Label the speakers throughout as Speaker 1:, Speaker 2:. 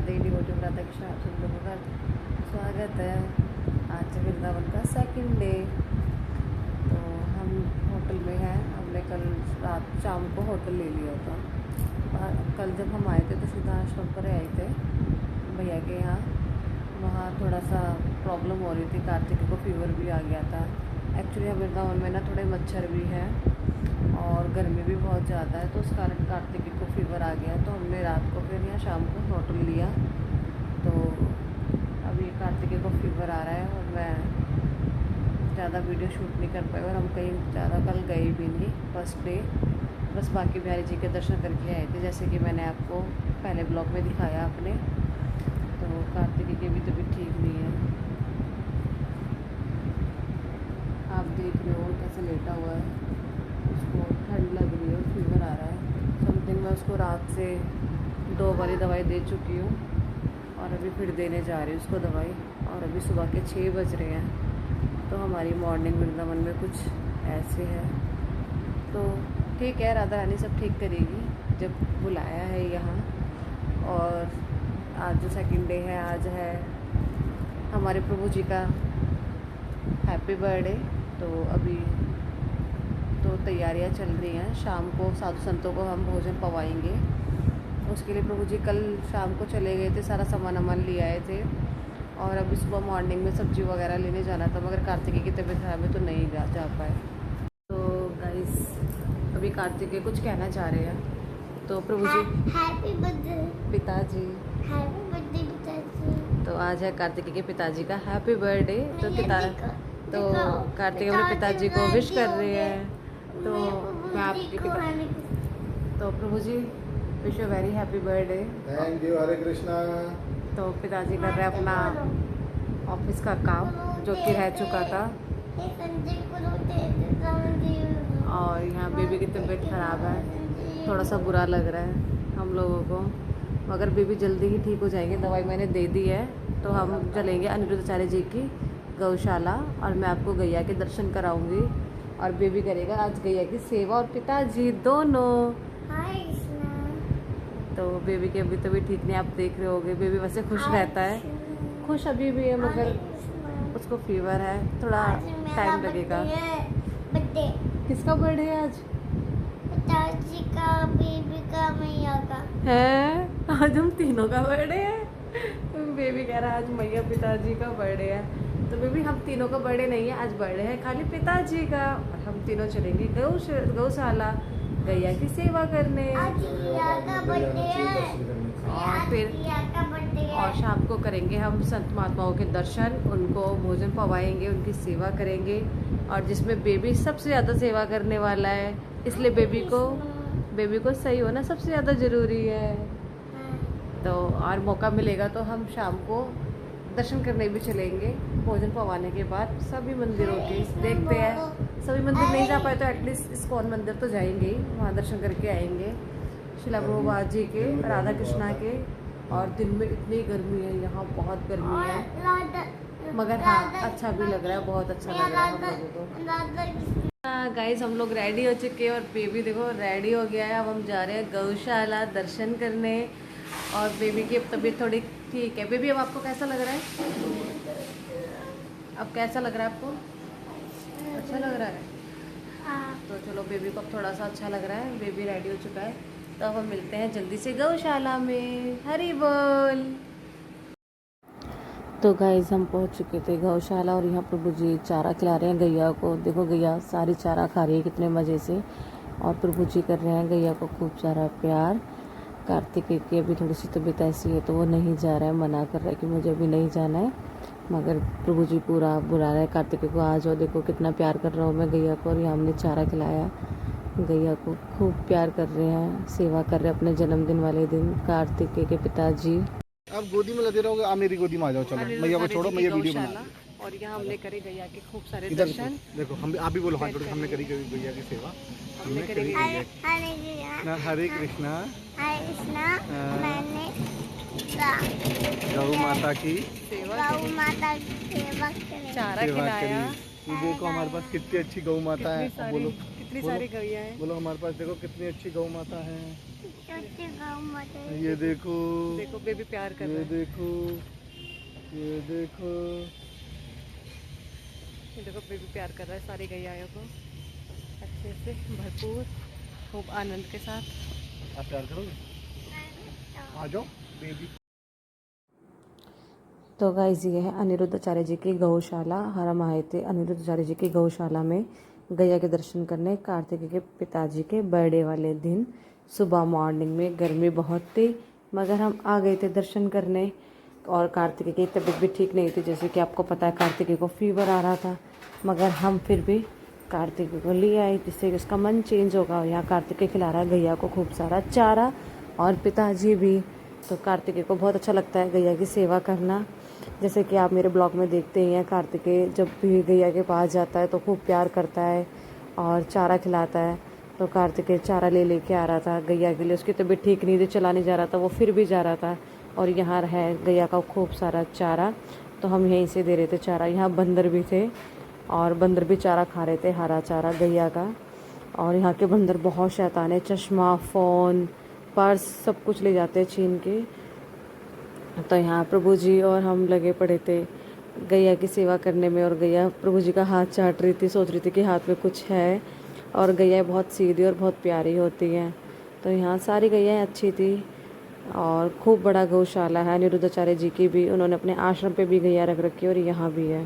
Speaker 1: राधे डिवोटिव राधा कृष्ण आप सभी लोगों का स्वागत है। आज वृंदावन का सेकंड डे। तो हम होटल में हैं। हमने कल रात शाम को होटल ले लिया था। कल जब हम आए थे तो सीधा आश्रम पर आए थे भैया के यहाँ। वहाँ थोड़ा सा प्रॉब्लम हो रही थी, कार्तिक को फीवर भी आ गया था। एक्चुअली हम वृंदावन में ना थोड़े मच्छर भी हैं और गर्मी भी बहुत ज़्यादा है, तो उस कारण कार्तिक को फीवर आ गया। तो हमने रात को फिर यहाँ शाम को होटल लिया। तो अभी कार्तिक को फीवर आ रहा है और मैं ज़्यादा वीडियो शूट नहीं कर पाई और हम कहीं ज़्यादा कल गए भी नहीं फर्स्ट डे। बस बाकी बिहारी जी के दर्शन करके आए थे, जैसे कि मैंने आपको पहले ब्लॉग में दिखाया अपने। तो कार्तिक की भी तबीयत ठीक नहीं है, आप देख रहे हो कैसे लेटा हुआ है। उसको ठंड लग रही है और फीवर आ रहा है समथिंग। मैं उसको रात से 2 वाली दवाई दे चुकी हूँ और अभी फिर देने जा रही हूँ उसको दवाई। और अभी सुबह के 6 बज रहे हैं। तो हमारी मॉर्निंग वृंदावन में कुछ ऐसे है। तो ठीक है, राधा रानी सब ठीक करेगी जब बुलाया है यहाँ। और आज जो सेकंड डे है, आज है हमारे प्रभु जी का हैप्पी बर्थडे। तो अभी तो तैयारियां चल रही हैं। शाम को साधु संतों को हम भोजन पवाएंगे। उसके लिए प्रभु जी कल शाम को चले गए थे, सारा सामान वामान ले आए थे। और अभी सुबह मॉर्निंग में सब्जी वगैरह लेने जाना था, मगर कार्तिकी की तबीयत खराब है तो नहीं जा पाए। तो गाइस अभी कार्तिकी कुछ कहना चाह रहे हैं। तो प्रभु जी
Speaker 2: हैप्पी बर्थडे
Speaker 1: पिताजी।
Speaker 2: हैप्पी बर्थडे पिताजी।
Speaker 1: तो आज है कार्तिकी के पिताजी का हैप्पी बर्थडे। तो कार्तिक अपने पिताजी को विश कर रहे हैं। तो मैं आपके तो प्रभु जी wish you very happy birthday.
Speaker 3: Thank you, Hare Krishna.
Speaker 1: तो पिताजी कर रहे हैं अपना ऑफिस का काम जो कि रह चुका था। और यहाँ बेबी की तबीयत ख़राब है, थोड़ा सा बुरा लग रहा है हम लोगों को, मगर बेबी जल्दी ही ठीक हो जाएंगे। दवाई मैंने दे दी है। तो हम चलेंगे अनिरुद्धाचार्य जी की गौशाला और मैं आपको गैया के दर्शन कराऊंगी और बेबी करेगा आज गैया की सेवा और पिताजी दोनों। तो बेबी की अभी तबीयत ठीक नहीं, आप देख रहे होगे। बेबी वैसे खुश रहता है, खुश अभी भी है, मगर उसको फीवर है, थोड़ा टाइम लगेगा। किसका बर्थडे है आज?
Speaker 2: पिताजी का, बेबी का, मैया का
Speaker 1: है। आज हम तीनों का बर्थडे है। बेबी कह रहा है आज मैया पिताजी का बर्थडे है। तो बेबी हम तीनों का बर्थडे नहीं है, आज बर्थडे है खाली पिताजी का। और हम तीनों चलेंगे गौशाला गैया की सेवा करने। और फिर और शाम को करेंगे हम संत महात्माओं के दर्शन, उनको भोजन पवाएंगे, उनकी सेवा करेंगे। और जिसमें बेबी सबसे ज़्यादा सेवा करने वाला है, इसलिए बेबी को सही होना सबसे ज़्यादा ज़रूरी है। तो और मौका मिलेगा तो हम शाम को दर्शन करने भी चलेंगे भोजन पवाने के बाद। सभी मंदिरों के देखते हैं, सभी मंदिर नहीं जा पाए तो एटलीस्ट इस्कॉन मंदिर तो जाएंगे ही, वहाँ दर्शन करके आएंगे शिला प्रभुपाद जी के, राधा कृष्णा के। और दिन में इतनी गर्मी है यहाँ, बहुत गर्मी है, मगर हाँ अच्छा भी लग रहा है, बहुत अच्छा लग रहा है हम लोगों को। गाइस हम लोग रेडी हो चुके हैं और बेबी देखो रेडी हो गया है। अब हम जा रहे हैं गौशाला दर्शन करने और बेबी की अब तबीयत थोड़ी ठीक है। बेबी अब आपको कैसा लग रहा है? अब कैसा लग रहा है आपको? अच्छा लग रहा है? तो चलो बेबी को अब थोड़ा सा अच्छा लग रहा है, बेबी रेडी हो चुका है। तो अब हम मिलते हैं जल्दी से गौशाला में। हरी बोल। तो गाइस हम पहुंच चुके थे गौशाला और यहाँ प्रभु जी चारा खिला रहे हैं गैया को। देखो गैया सारी चारा खा रही है कितने मज़े से। और प्रभु जी कर रहे हैं गैया को खूब सारा प्यार। कार्तिक की अभी थोड़ी सी तबीयत ऐसी है तो वो नहीं जा रहा है, मना कर रहा है कि मुझे अभी नहीं जाना है, मगर प्रभु जी पूरा बुला रहे हैं कार्तिक को, आ जाओ, देखो कितना प्यार कर रहा हूँ मैं गैया को। और यहाँ हमने चारा खिलाया गैया को, खूब प्यार कर रहे हैं, सेवा कर रहे हैं अपने जन्मदिन वाले दिन कार्तिक के पिताजी।
Speaker 3: आप गोदी में लगे रहोगे, आप मेरी गोदी में आ जाओ। चलो मैया को छोड़ो, मैया वीडियो बना।
Speaker 1: और यहाँ हमने करे गैया के खूब सारे
Speaker 3: इधर
Speaker 1: दर्शन।
Speaker 3: देखो, हम आप भी बोलो हाथ जोड़ के, हमने करी गैया की सेवा, हमने करी ना। हरे कृष्णा
Speaker 2: मैंने
Speaker 3: गौ माता की
Speaker 2: सेवा
Speaker 1: चारा खिलाया।
Speaker 3: ये देखो हमारे पास कितनी अच्छी गौ माता है। बोलो
Speaker 1: कितनी सारी गैया है।
Speaker 3: बोलो हमारे पास देखो कितनी अच्छी गौ माता है। ये देखो,
Speaker 1: देखो बेबी प्यार कर रहा
Speaker 3: ये
Speaker 1: है।
Speaker 3: देखो, ये देखो।
Speaker 1: ये देखो बेबी प्यार कर रहा है सारी गैयाओं को अच्छे से, भरपूर, खूब आनंद के साथ।
Speaker 3: आप प्यार करोगे? आ जाओ बेबी।
Speaker 1: तो गाइस ये है अनिरुद्धाचार्य जी की गौशाला। हम आए थे अनिरुद्धाचार्य जी की गौशाला में गैया के दर्शन करने कार्तिक के पिताजी के बर्थडे वाले दिन सुबह मॉर्निंग में। गर्मी बहुत थी मगर हम आ गए थे दर्शन करने। और कार्तिक की तबीयत भी ठीक नहीं थी, जैसे कि आपको पता है कार्तिक को फीवर आ रहा था, मगर हम फिर भी कार्तिक को ले आए जिससे उसका मन चेंज होगा। और यहाँ कार्तिक खिला रहा है गैया को खूब सारा चारा और पिताजी भी। तो कार्तिक को बहुत अच्छा लगता है गैया की सेवा करना। जैसे कि आप मेरे ब्लॉग में देखते ही हैं, कार्तिक जब भी गैया के पास जाता है तो खूब प्यार करता है और चारा खिलाता है। तो कार्तिक चारा ले के आ रहा था गैया के लिए। उसकी तबीयत ठीक नहीं थी, चला नहीं जा रहा था, वो फिर भी जा रहा था। और यहाँ है गैया का खूब सारा चारा, तो हम यहीं से दे रहे थे चारा। यहाँ बंदर भी थे और बंदर भी चारा खा रहे थे, हरा चारा गैया का। और यहाँ के बंदर बहुत शैतान है, चश्मा, फ़ोन, पर्स सब कुछ ले जाते हैं छीन के। तो यहाँ प्रभु जी और हम लगे पड़े थे गैया की सेवा करने में। और गैया प्रभु जी का हाथ चाट रही थी, सोच रही थी कि हाथ में कुछ है। और गैया बहुत सीधी और बहुत प्यारी होती हैं। तो यहाँ सारी गैयाएँ अच्छी थी और खूब बड़ा गौशाला है अनिरुद्धाचार्य जी की भी। उन्होंने अपने आश्रम पे भी गैया रख रखी है और यहाँ भी है।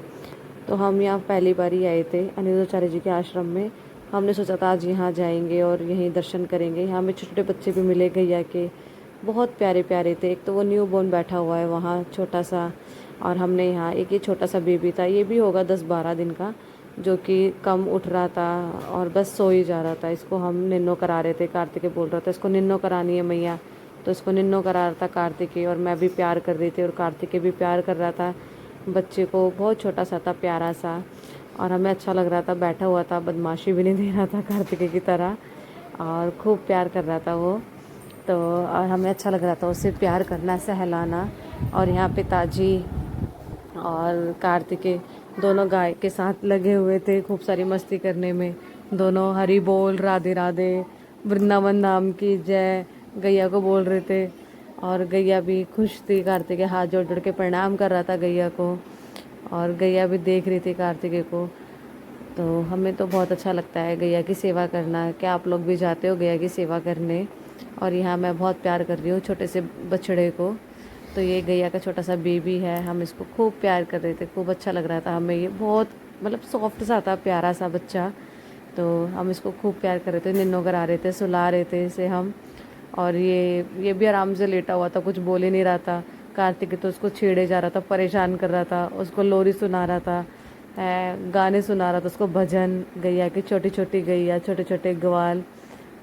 Speaker 1: तो हम यहाँ पहली बार ही आए थे अनिरुद्धाचार्य जी के आश्रम में। हमने सोचा था आज यहाँ जाएंगे और यहीं दर्शन करेंगे। यहाँ में छोटे छोटे बच्चे भी मिले गैया के, बहुत प्यारे प्यारे थे। एक तो वो न्यू बोर्न बैठा हुआ है वहाँ छोटा सा, और हमने यहाँ एक ये छोटा सा बेबी था, ये भी होगा 10-12 दिन का, जो कि कम उठ रहा था और बस सो ही जा रहा था। इसको हम निन्नो करा रहे थे। कार्तिक बोल रहा था इसको निन्नो करानी है मैया, तो इसको निन्नो करा रहा था कार्तिक। और मैं भी प्यार कर रही थी और कार्तिक भी प्यार कर रहा था बच्चे को। बहुत छोटा सा था, प्यारा सा, और हमें अच्छा लग रहा था। बैठा हुआ था, बदमाशी भी नहीं दे रहा था कार्तिक की तरह, और खूब प्यार कर रहा था वो। तो और हमें अच्छा लग रहा था उससे प्यार करना, सहलाना। और यहाँ पिताजी और कार्तिकेय दोनों गाय के साथ लगे हुए थे खूब सारी मस्ती करने में। दोनों हरि बोल, राधे राधे, वृंदावन धाम की जय गैया को बोल रहे थे। और गैया भी खुश थी, कार्तिकेय हाथ जोड़ जोड़ के प्रणाम कर रहा था गैया को, और गैया भी देख रही थी कार्तिकेय को। तो हमें तो बहुत अच्छा लगता है गैया की सेवा करना। क्या आप लोग भी जाते हो गैया की सेवा करने? और यहाँ मैं बहुत प्यार कर रही हूँ छोटे से बछड़े को। तो ये गैया का छोटा सा बेबी है, हम इसको खूब प्यार कर रहे थे, खूब अच्छा लग रहा था हमें। ये बहुत मतलब सॉफ्ट सा था, प्यारा सा बच्चा। तो हम इसको खूब प्यार कर रहे थे, निन्नो करा रहे थे, सुला रहे थे इसे हम। और ये भी आराम से लेटा हुआ था, कुछ बोल ही नहीं रहा था। कार्तिक तो उसको छेड़े जा रहा था, परेशान कर रहा था, उसको लोरी सुना रहा था, गाने सुना रहा था उसको, भजन। गैया की छोटी छोटी गैया, छोटे छोटे ग्वाल,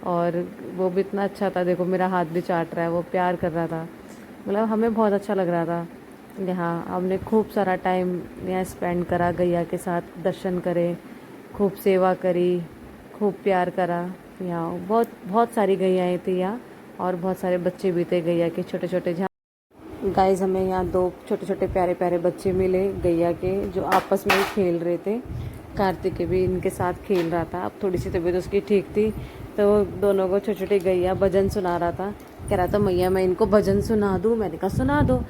Speaker 1: और वो भी इतना अच्छा था। देखो मेरा हाथ भी चाट रहा है, वो प्यार कर रहा था। मतलब हमें बहुत अच्छा लग रहा था। यहाँ हमने खूब सारा टाइम यहाँ स्पेंड करा गैया के साथ, दर्शन करे, खूब सेवा करी, खूब प्यार करा। यहाँ बहुत बहुत सारी गैयाएँ थी यहाँ, और बहुत सारे बच्चे भी थे गैया के छोटे छोटे। जहाँ गाइस हमें यहाँ 2 छोटे छोटे प्यारे प्यारे बच्चे मिले गैया के, जो आपस में ही खेल रहे थे। कार्तिक भी इनके साथ खेल रहा था। अब थोड़ी सी तबीयत उसकी ठीक थी, तो दोनों को छोटे छोटे गैया भजन सुना रहा था। कह रहा था मैया मैं इनको भजन सुना दूँ, मैंने कहा सुना दो।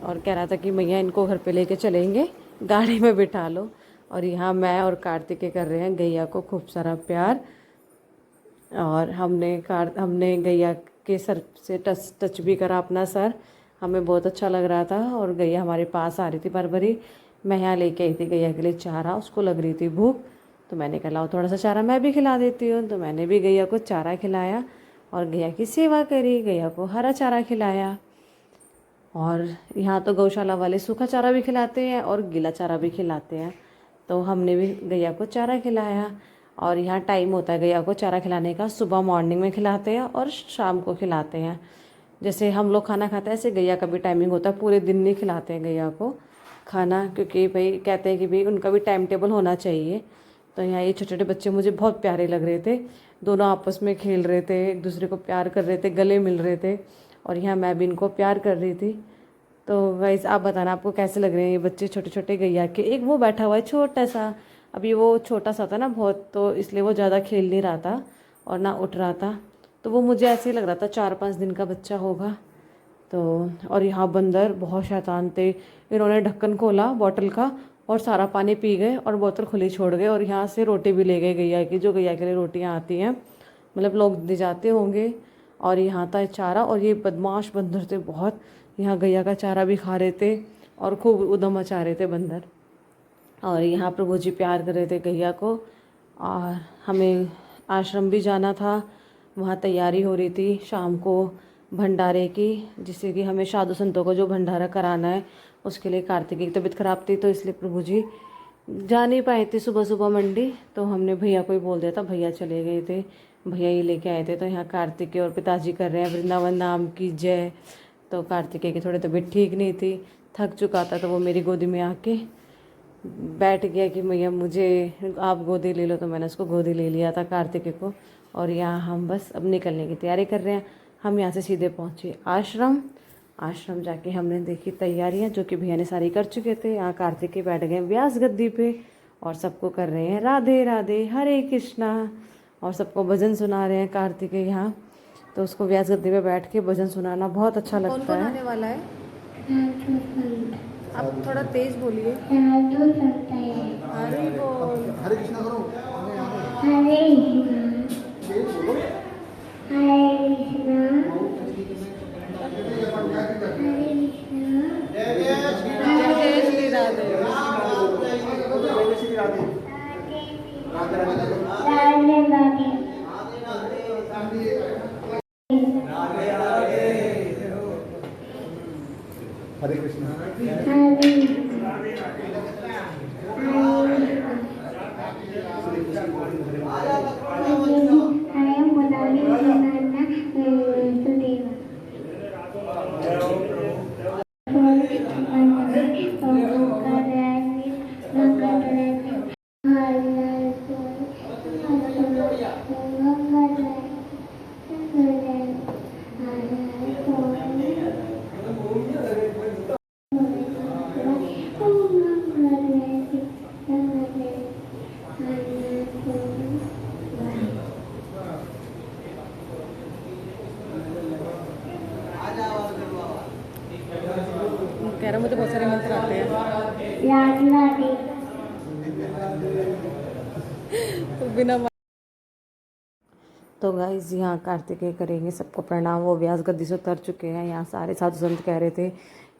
Speaker 1: और कह रहा था कि मैया इनको घर पे लेके चलेंगे, गाड़ी में बिठा लो। और यहाँ मैं और कार्तिक कर रहे हैं गैया को खूब सारा प्यार। और हमने गैया के सर से टच भी करा अपना सर, हमें बहुत अच्छा लग रहा था। और गैया हमारे पास आ रही थी बार बारी। मैं यहाँ लेके आई थी गैया के लिए चारा, उसको लग रही थी भूख, तो मैंने कहा लाओ थोड़ा सा चारा मैं भी खिला देती हूँ। तो मैंने भी गैया को चारा खिलाया और गैया की सेवा करी, गैया को हरा चारा खिलाया। और यहाँ तो गौशाला वाले सूखा चारा भी खिलाते हैं और गीला चारा भी खिलाते हैं, तो हमने भी गैया को चारा खिलाया। और यहाँ टाइम होता है गैया को चारा खिलाने का, सुबह मॉर्निंग में खिलाते हैं और शाम को खिलाते हैं। जैसे हम लोग खाना खाते हैं ऐसे गैया का भी टाइमिंग होता है, पूरे दिन नहीं खिलाते हैं गैया को खाना, क्योंकि भाई कहते हैं कि भाई उनका भी टाइम टेबल होना चाहिए। तो यहाँ ये छोटे छोटे बच्चे मुझे बहुत प्यारे लग रहे थे, दोनों आपस में खेल रहे थे, एक दूसरे को प्यार कर रहे थे, गले मिल रहे थे। और यहाँ मैं भी इनको प्यार कर रही थी। तो गाइस आप बताना आपको कैसे लग रहे हैं ये बच्चे छोटे छोटे गैया के। एक वो बैठा हुआ है छोटा सा, अभी वो छोटा सा था ना बहुत, तो इसलिए वो ज़्यादा खेल नहीं रहा था और ना उठ रहा था। तो वो मुझे ऐसे ही लग रहा था 4-5 दिन का बच्चा होगा। तो और यहाँ बंदर बहुत शैतान थे, इन्होंने ढक्कन खोला बॉटल का और सारा पानी पी गए और बोतल खुली छोड़ गए, और यहाँ से रोटी भी ले गए गैया की, जो गैया के लिए रोटियाँ आती हैं, मतलब लोग ले जाते होंगे। और यहाँ था चारा, और ये बदमाश बंदर थे बहुत, यहाँ गैया का चारा भी खा रहे थे और खूब उधम मचा रहे थे बंदर। और यहाँ प्रभु जी प्यार कर रहे थे गैया को। और हमें आश्रम भी जाना था, वहाँ तैयारी हो रही थी शाम को भंडारे की, जिससे कि हमें साधु संतों को जो भंडारा कराना है उसके लिए। कार्तिक की तबीयत ख़राब थी तो इसलिए प्रभु जी जा नहीं पाए थे सुबह सुबह मंडी, तो हमने भैया को ही बोल दिया था, भैया चले गए थे, भैया ही लेके आए थे। तो यहाँ कार्तिकेय और पिताजी कर रहे हैं वृंदावन नाम की जय। तो कार्तिकेय की थोड़ी तबीयत ठीक नहीं थी, थक चुका था, तो वो मेरी गोदी में आके बैठ गया कि भैया मुझे आप गोदी ले लो। तो मैंने उसको गोदी ले लिया था कार्तिकेय को। और यहाँ हम बस अब निकलने की तैयारी कर रहे हैं। हम यहाँ से सीधे पहुँचे आश्रम। आश्रम जाके हमने देखी तैयारियाँ, जो कि भैया ने सारी कर चुके थे। यहाँ कार्तिकेय बैठ गए व्यास गद्दी पे और सबको कर रहे हैं राधे राधे हरे कृष्णा, और सबको भजन सुना रहे हैं कार्तिकेय यहाँ। तो उसको व्यास गद्दी पे बैठ के भजन सुनाना बहुत अच्छा लगता है। कौन आने वाला है? आप थोड़ा तेज बोलिए। हरे बोल,
Speaker 3: हरे कृष्णा करो।
Speaker 2: हरे
Speaker 1: जय श्री राधे।
Speaker 3: हरे कृष्णा।
Speaker 1: कह रहा मुझे बहुत सारे मंत्र आते हैं। तो बिना तो गाइस यहाँ कार्तिकेय करेंगे सबको प्रणाम। वो व्यास गद्दी से उतर चुके हैं। यहाँ सारे साधु संत कह रहे थे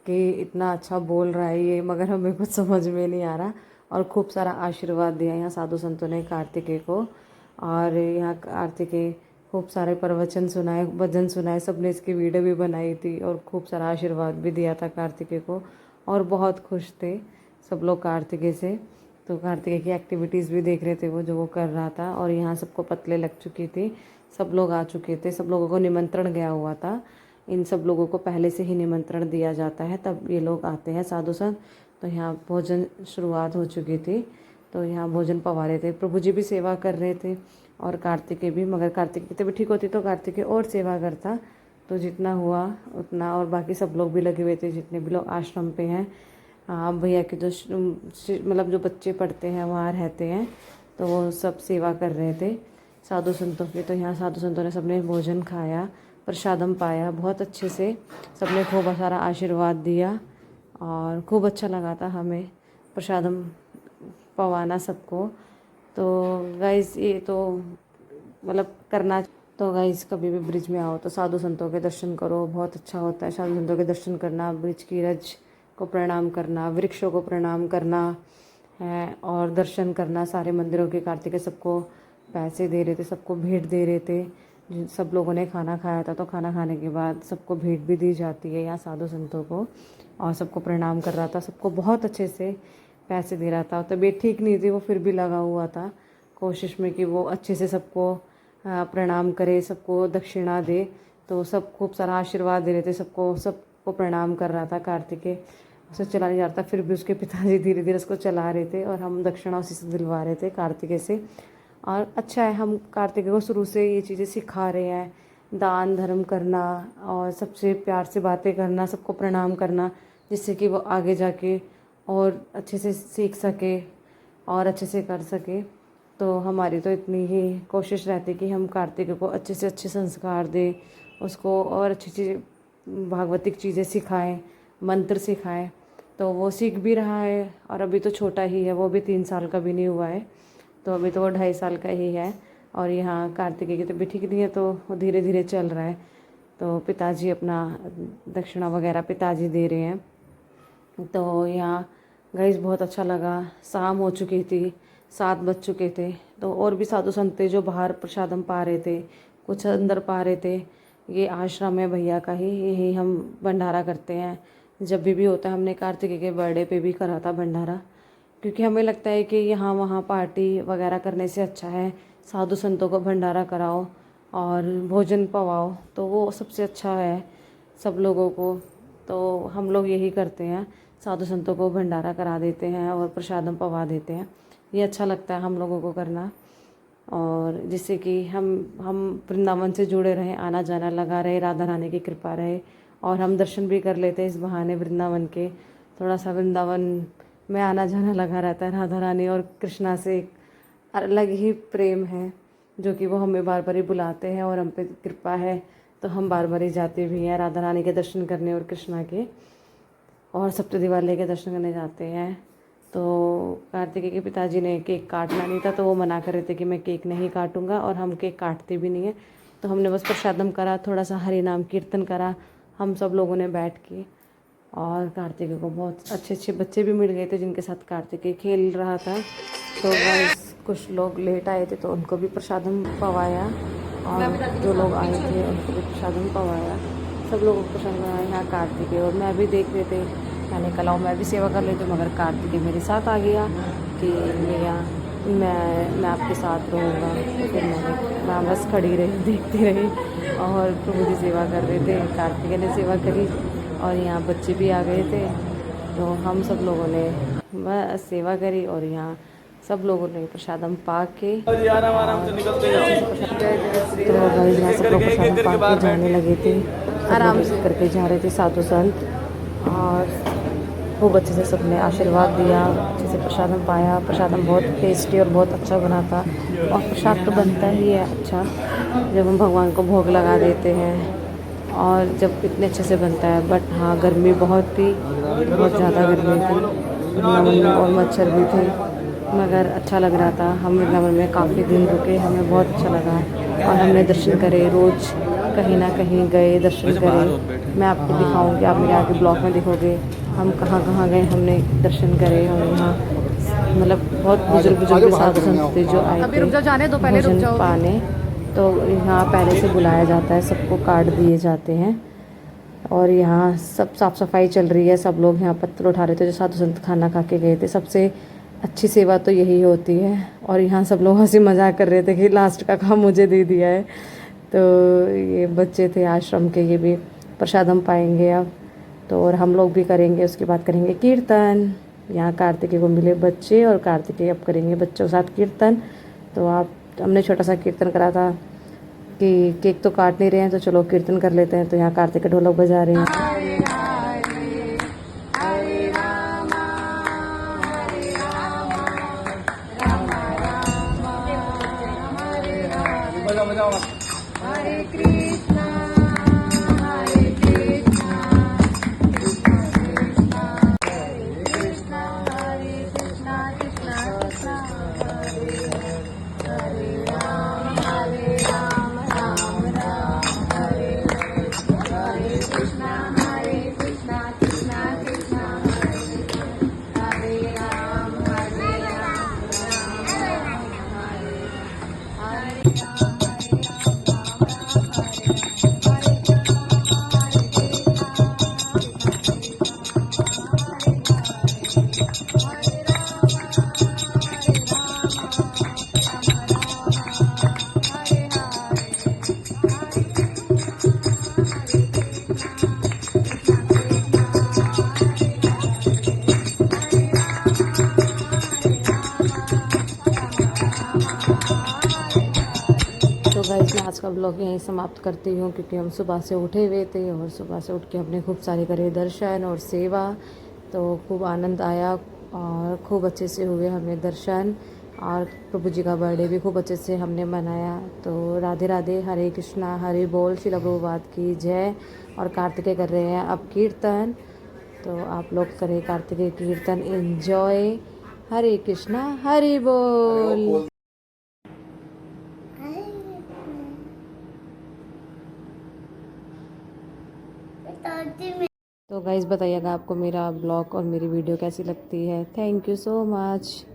Speaker 1: कि इतना अच्छा बोल रहा है ये, मगर हमें कुछ समझ में नहीं आ रहा। और खूब सारा आशीर्वाद दिया यहाँ साधु संतों ने कार्तिकेय को। और यहाँ कार्तिकेय खूब सारे प्रवचन सुनाए, भजन सुनाए, सबने इसकी वीडियो भी बनाई थी और खूब सारा आशीर्वाद भी दिया था कार्तिकेय को। और बहुत खुश थे सब लोग कार्तिकेय से। तो कार्तिकेय की एक्टिविटीज़ भी देख रहे थे वो, जो वो कर रहा था। और यहाँ सबको पतले लग चुकी थी, सब लोग आ चुके थे, सब लोगों को निमंत्रण गया हुआ था। इन सब लोगों को पहले से ही निमंत्रण दिया जाता है, तब ये लोग आते हैं साधु संत। तो यहाँ भोजन शुरुआत हो चुकी थी, तो यहाँ भोजन पवा रहे थे। प्रभु जी भी सेवा कर रहे थे और कार्तिकेय भी, मगर कार्तिकेय की तबीयत ठीक होती तो कार्तिकेय और सेवा करता। तो जितना हुआ उतना, और बाकी सब लोग भी लगे हुए थे जितने भी लोग आश्रम पे हैं। भैया के जो मतलब जो बच्चे पढ़ते हैं वहाँ रहते हैं, तो वो सब सेवा कर रहे थे साधु संतों की। तो यहाँ साधु संतों ने सबने भोजन खाया, प्रसादम पाया बहुत अच्छे से, सबने खूब सारा आशीर्वाद दिया और खूब अच्छा लगा था हमें प्रसादम पवाना सबको। तो गाइस ये तो मतलब करना। तो गाइस कभी भी ब्रिज में आओ तो साधु संतों के दर्शन करो, बहुत अच्छा होता है साधु संतों के दर्शन करना। ब्रिज की रज को प्रणाम करना, वृक्षों को प्रणाम करना है और दर्शन करना सारे मंदिरों के। कार्तिकेय सबको पैसे दे रहे थे, सबको भेंट दे रहे थे। सब लोगों ने खाना खाया था, तो खाना खाने के बाद सबको भेंट भी दी जाती है यहाँ साधु संतों को। और सबको प्रणाम कर रहा था, सबको बहुत अच्छे से पैसे दे रहा था। तबीयत ठीक नहीं थी, वो फिर भी लगा हुआ था कोशिश में कि वो अच्छे से सबको प्रणाम करे, सबको दक्षिणा दे। तो सब खूब सारा आशीर्वाद दे रहे थे सबको प्रणाम कर रहा था कार्तिकेय। उसे चला नहीं जाता, फिर भी उसके पिताजी धीरे धीरे उसको चला रहे थे और हम दक्षिणा उसी से दिलवा रहे थे कार्तिकेय से। और अच्छा है, हम कार्तिकेय को शुरू से ये चीज़ें सिखा रहे हैं, दान धर्म करना और सबसे प्यार से बातें करना, सबको प्रणाम करना, जिससे कि वो आगे जाके और अच्छे से सीख सके और अच्छे से कर सके। तो हमारी तो इतनी ही कोशिश रहती कि हम कार्तिक को अच्छे से अच्छे संस्कार दें, उसको और अच्छी अच्छी भागवतिक चीज़ें सिखाएं, मंत्र सिखाएं। तो वो सीख भी रहा है, और अभी तो छोटा ही है, वो भी 3 साल का भी नहीं हुआ है, तो अभी तो वो 2.5 साल का ही है। और यहाँ कार्तिकेय की तबीयत ठीक नहीं है, तो वो धीरे धीरे चल रहा है। तो पिताजी अपना दक्षिणा वगैरह पिताजी दे रहे हैं। तो यहाँ गाइस बहुत अच्छा लगा। शाम हो चुकी थी, 7 बज चुके थे। तो और भी साधु संत थे जो बाहर प्रसादम पा रहे थे, कुछ अंदर पा रहे थे। ये आश्रम है भैया का ही, यही हम भंडारा करते हैं जब भी होता है। हमने कार्तिकेय के बर्थडे पे भी करा था भंडारा, क्योंकि हमें लगता है कि यहाँ वहाँ पार्टी वगैरह करने से अच्छा है साधु संतों को भंडारा कराओ और भोजन पवाओ, तो वो सबसे अच्छा है सब लोगों को। तो हम लोग यही करते हैं, साधु संतों को भंडारा करा देते हैं और प्रसादम पवा देते हैं। ये अच्छा लगता है हम लोगों को करना, और जिससे कि हम वृंदावन से जुड़े रहें, आना जाना लगा रहे, राधा रानी की कृपा रहे, और हम दर्शन भी कर लेते हैं इस बहाने वृंदावन के। थोड़ा सा वृंदावन में आना जाना लगा रहता है। राधा रानी और कृष्णा से एक अलग ही प्रेम है, जो कि वो हमें बार बार ही बुलाते हैं, और हम पे कृपा है तो हम बार बार ही जाते भी हैं राधा रानी के दर्शन करने और कृष्णा के, और सप्तशती दिवाली के दर्शन करने जाते हैं। तो कार्तिकेय के पिताजी ने केक काटना नहीं था, तो वो मना कर रहे थे कि मैं केक नहीं काटूंगा, और हम केक काटते भी नहीं हैं। तो हमने बस प्रसादम करा, थोड़ा सा हरि नाम कीर्तन करा हम सब लोगों ने बैठ के। और कार्तिकेय को बहुत अच्छे अच्छे बच्चे भी मिल गए थे जिनके साथ कार्तिकेय खेल रहा था। तो बस कुछ लोग लेट आए थे तो उनको भी प्रसादम पवाया, और जो लोग आए थे उनको भी प्रसादम पवाया। सब लोगों को प्रसाद पवाया यहाँ कार्तिकेय। और मैं भी देख रहे थे, मैंने कहा मैं भी सेवा कर लेती हूँ, मगर कार्तिकेय मेरे साथ आ गया कि भैया मैं आपके साथ रहूँगा। तो फिर मैं बस खड़ी रही, देखती रही, और प्रभु जी सेवा कर रहे थे, कार्तिकेय ने सेवा करी, और यहाँ बच्चे भी आ गए थे। तो हम सब लोगों ने बस सेवा करी, और यहाँ सब लोगों ने प्रसादम पा के तो भाई यहाँ सब लोग प्रसादम पा के जाने लगे थे, आराम से करके जा रहे थे साधु संत। और खूब अच्छे से सबने आशीर्वाद दिया, अच्छे से प्रसादम पाया। प्रसादम बहुत टेस्टी और बहुत अच्छा बना था, और प्रसाद तो बनता ही है अच्छा जब हम भगवान को भोग लगा देते हैं, और जब इतने अच्छे से बनता है। बट हाँ, गर्मी बहुत थी, बहुत ज़्यादा गर्मी थी वृंदावन में, और मच्छर भी थे, मगर अच्छा लग रहा था। हम वृंदावन में काफ़ी दिन रुके, हमें बहुत अच्छा लगा, और हमने दर्शन करे, रोज़ कहीं ना कहीं गए, दर्शन करे। मैं आपको दिखाऊंगी, आप मेरे आगे ब्लॉग में दिखोगे हम कहाँ कहाँ गए, हमने दर्शन करे। और यहाँ मतलब बहुत बुजुर्ग साधु संत थे जो आए थे भोजन पाने। तो यहाँ पहले से बुलाया जाता है, सबको कार्ड दिए जाते हैं, और यहाँ सब साफ़ सफाई चल रही है। सब लोग यहाँ पत्थर उठा रहे थे जो साधु संत खाना खा के गए थे। सबसे अच्छी सेवा तो यही होती है। और यहाँ सब लोग हंसी मजाक कर रहे थे कि लास्ट का काम मुझे दे दिया है। तो ये बच्चे थे आश्रम के, ये भी प्रसादम पाएंगे अब तो, और हम लोग भी करेंगे। उसके बाद करेंगे कीर्तन। यहाँ कार्तिकेय को मिले बच्चे, और कार्तिकेय अब करेंगे बच्चों के साथ कीर्तन। तो हमने छोटा सा कीर्तन करा था कि केक तो काट नहीं रहे हैं, तो चलो कीर्तन कर लेते हैं। तो यहाँ कार्तिकेय ढोलक बजा रहे हैं। हरे कृष्णा हरे कृष्णा कृष्णा हरे कृष्णा कृष्णा कृष्णा हरे राम राम राम हरे हरे कृष्णा कृष्णा कृष्णा हरे राम तो गाइस मैं आज का ब्लॉग यहीं समाप्त करती हूँ, क्योंकि हम सुबह से उठे हुए थे, और सुबह से उठ के हमने खूब सारे करे दर्शन और सेवा। तो खूब आनंद आया, और खूब अच्छे से हुए हमें दर्शन। और प्रभु जी का बर्थडे भी खूब अच्छे से हमने मनाया। तो राधे राधे, हरे कृष्णा, हरि बोल, श्रील प्रभुपाद की जय। और कार्तिकेय कर रहे हैं अब कीर्तन, तो आप लोग करें कार्तिकेय कीर्तन एंजॉय। हरे कृष्णा, हरि बोल। तो गाइज़ बताइएगा आपको मेरा ब्लॉग और मेरी वीडियो कैसी लगती है। Thank you so much.